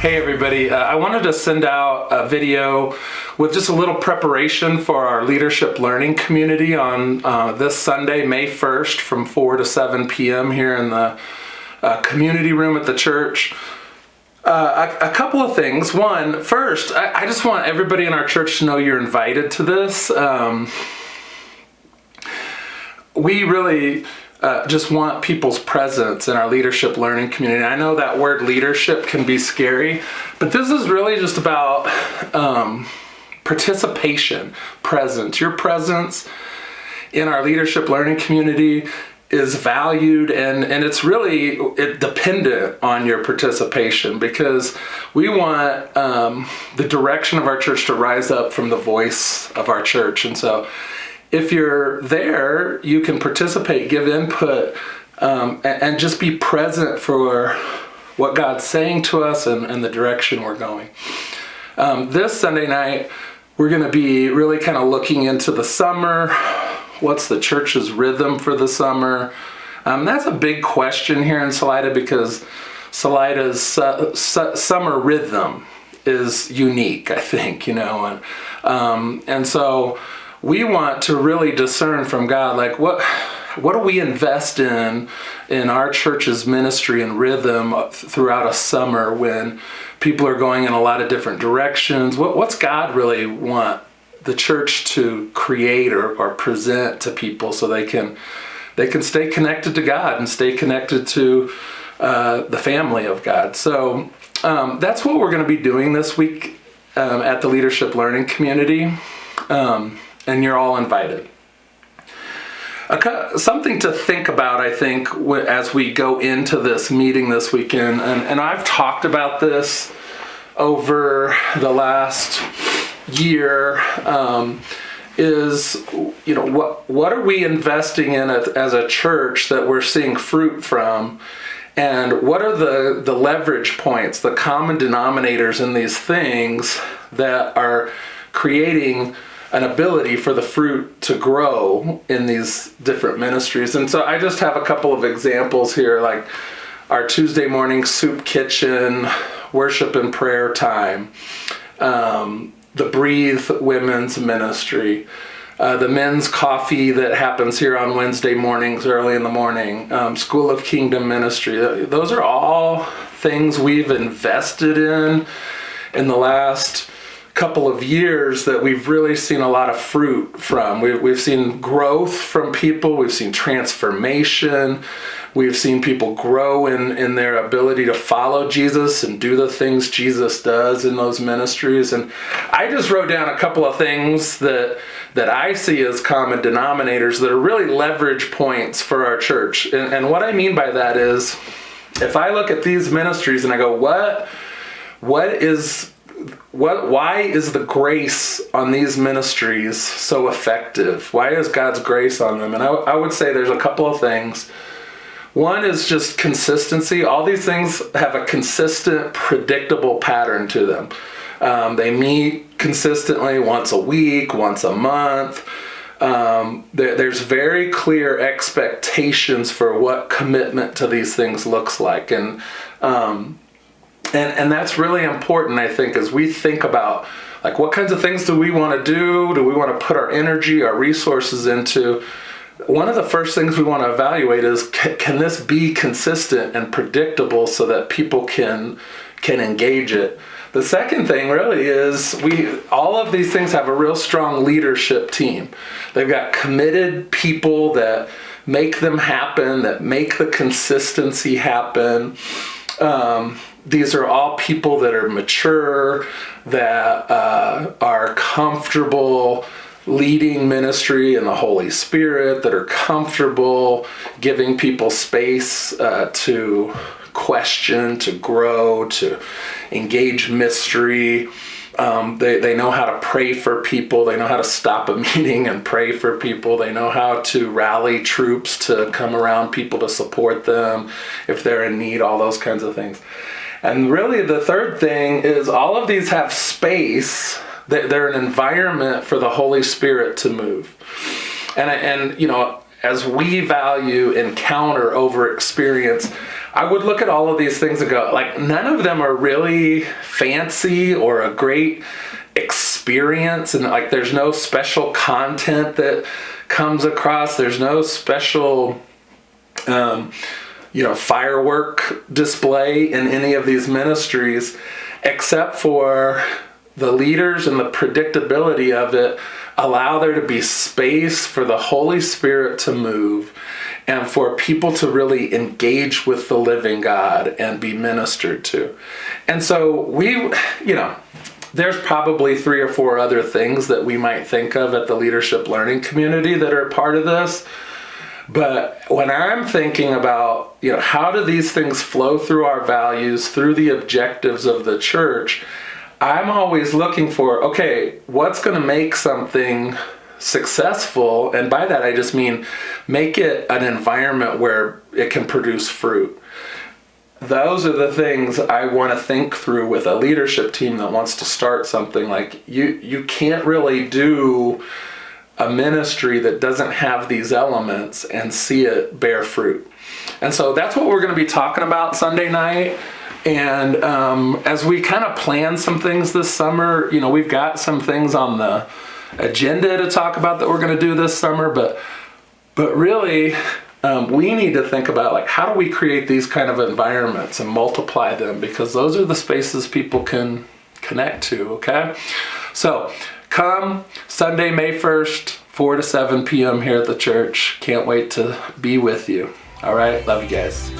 Hey everybody, I wanted to send out a video with just a little preparation for our leadership learning community on this Sunday, May 1st from 4 to 7 p.m. here in the community room at the church. A couple of things. One, first, I just want everybody in our church to know you're invited to this. We really just want people's presence in our leadership learning community. I know that word leadership can be scary, but this is really just about participation, presence. Your presence in our leadership learning community is valued, and it's really dependent on your participation, because we want the direction of our church to rise up from the voice of our church. And so if you're there, you can participate, give input, and just be present for what God's saying to us and the direction we're going. This Sunday night, we're going to be really kind of looking into the summer. What's the church's rhythm for the summer? That's a big question here in Salida, because Salida's summer rhythm is unique, I think, and so we want to really discern from God, like what do we invest in our church's ministry and rhythm throughout a summer when people are going in a lot of different directions? What's God really want the church to create or present to people so they can stay connected to God and stay connected to the family of God? So that's what we're going to be doing this week at the Leadership Learning Community. And you're all invited. Something to think about, I think, as we go into this meeting this weekend, and I've talked about this over the last year, is, what are we investing in as a church that we're seeing fruit from? And what are the leverage points, the common denominators in these things that are creating an ability for the fruit to grow in these different ministries? And so I just have a couple of examples here, like our Tuesday morning soup kitchen, worship and prayer time, the Breathe Women's Ministry, the men's coffee that happens here on Wednesday mornings early in the morning, School of Kingdom Ministry. Those are all things we've invested in the last couple of years that we've really seen a lot of fruit from. We've seen growth from people. We've seen transformation. We've seen people grow in their ability to follow Jesus and do the things Jesus does in those ministries. And I just wrote down a couple of things that I see as common denominators that are really leverage points for our church. And what I mean by that is, if I look at these ministries and I go, why is the grace on these ministries so effective? Why is God's grace on them? And I would say there's a couple of things. One is just consistency. All these things have a consistent, predictable pattern to them. They meet consistently once a week, once a month. There's very clear expectations for what commitment to these things looks like. And that's really important, I think, as we think about, like, what kinds of things do we want to do? Do we want to put our energy, our resources into? One of the first things we want to evaluate is, can this be consistent and predictable so that people can engage it? The second thing really is all of these things have a real strong leadership team. They've got committed people that make them happen, that make the consistency happen. These are all people that are mature, that are comfortable leading ministry in the Holy Spirit, that are comfortable giving people space to question, to grow, to engage mystery. They know how to pray for people. They know how to stop a meeting and pray for people. They know how to rally troops to come around people to support them if they're in need, all those kinds of things. And really the third thing is, all of these have space. They're an environment for the Holy Spirit to move. And as we value encounter over experience, I would look at all of these things and go, like, none of them are really fancy or a great experience, and like there's no special content that comes across. There's no special firework display in any of these ministries, except for the leaders, and the predictability of it allow there to be space for the Holy Spirit to move and for people to really engage with the living God and be ministered to. And so there's probably 3 or 4 other things that we might think of at the Leadership Learning Community that are part of this. But when I'm thinking about, how do these things flow through our values, through the objectives of the church, I'm always looking for, okay, what's going to make something successful? And by that, I just mean make it an environment where it can produce fruit. Those are the things I want to think through with a leadership team that wants to start something. Like, you can't really do a ministry that doesn't have these elements and see it bear fruit. And so that's what we're going to be talking about Sunday night. And as we kind of plan some things this summer, we've got some things on the agenda to talk about that we're going to do this summer, but really we need to think about, like, how do we create these kind of environments and multiply them, because those are the spaces people can connect to. Okay, so come Sunday, May 1st, 4 to 7 p.m. here at the church. Can't wait to be with you. All right, love you guys.